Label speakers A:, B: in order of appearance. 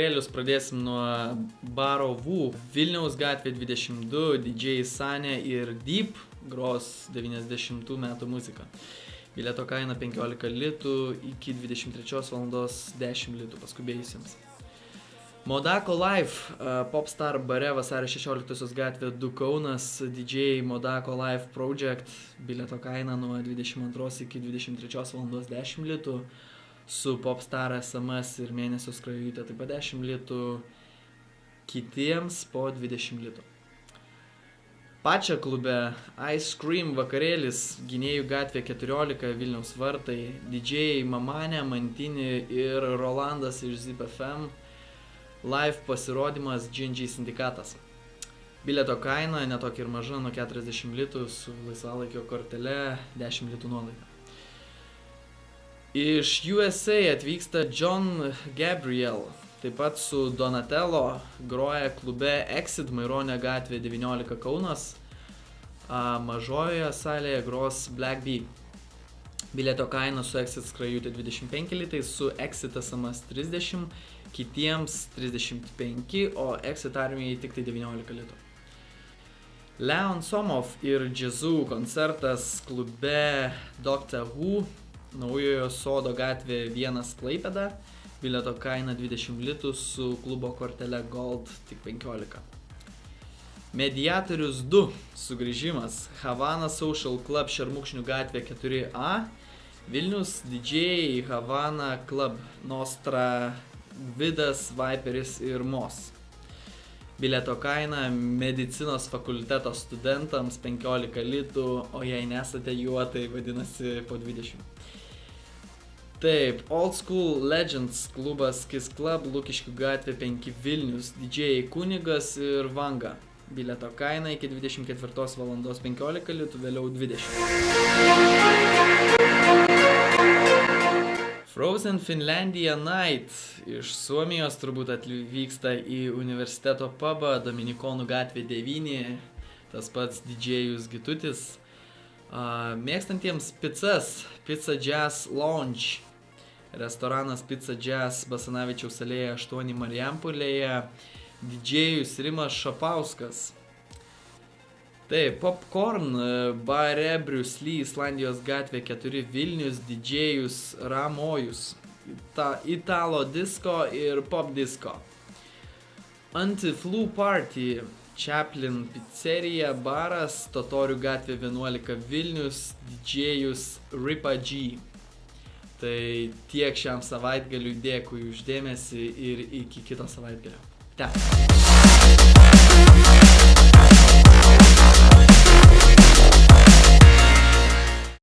A: vakarėlius pradėsim nuo baro V. Vilniaus gatvė 22, DJ Sanė ir Deep gros 90 metų muziką. Bilieto kaina 15 litų iki 23 valandos 10 litų paskubėjusiems. Modako Live, Popstar bare vasario 16 gatvė 2 Kaunas, DJ Modako Live Project, bilieto kaina nuo 22 iki 23 valandos 10 litų, su Popstar SMS ir mėnesio skrajutė taip pat 10 litų, kitiems po 20 litų. Pačia klube Ice Cream vakarėlis, Gynėjų gatvė 14, Vilniaus vartai, DJ Mamanė, Mantini ir Rolandas iš Zip FM. Live pasirodymas G&G sindikatas. Bilieto kaina netokia ir maža, nuo 40 litų su laisvalaikio kortele 10 litų nuolaida. Iš USA atvyksta John Gabriel, taip pat su Donatello, groja klube Exit Maironio gatvė 19 Kaunas, mažojoje salėje gros Black Bee. Bilieto kaina su Exit skrajutė 25 litai, su Exit SMS 30, kitiems 35, o Exit armijai tik tai 19 litų. Leon Somov ir Jazzu koncertas klube Doctor Who, Naujojo Sodo gatvė 1 Klaipėda, bilieto kaina 20 litų, su klubo kortele Gold tik 15. Mediatorius 2 sugrįžimas, Havana Social Club Šermukšnių gatvė 4A, Vilnius DJ Havana Club Nostra, Vidas, Viperis ir Mos. Bilieto kaina medicinos fakulteto studentams 15 litų, o jei nesate juo, tai vadinasi po 20. Taip, Old School Legends klubas Kiss Club, Lukiškių gatvė 5 Vilnius, DJ Kunigas ir Vanga. Bilieto kaina iki 24 valandos 15 litų, vėliau 20. Frozen Finlandia Night iš Suomijos turbūt atvyksta į universiteto pubą Dominikonų gatvė 9, tas pats didžėjus Gitutis. Mėgstantiems pizzas, Pizza Jazz Lounge, restoranas Pizza Jazz Basanavičiaus alėja 8 Marijampolėje, didžėjus Rimas Šapauskas. Taip, Popcorn bare Bruce Lee, Islandijos gatvė 4 Vilnius, didžėjus Ramojus, Italo disco ir pop disco. Anti-Flu Party, Chaplin pizzeria, baras, Totorių gatvė 11 Vilnius, didžėjus Ripa G. Tai tiek šiam savaitgaliui, dėkui už dėmesį ir iki kito savaitgalio. Te.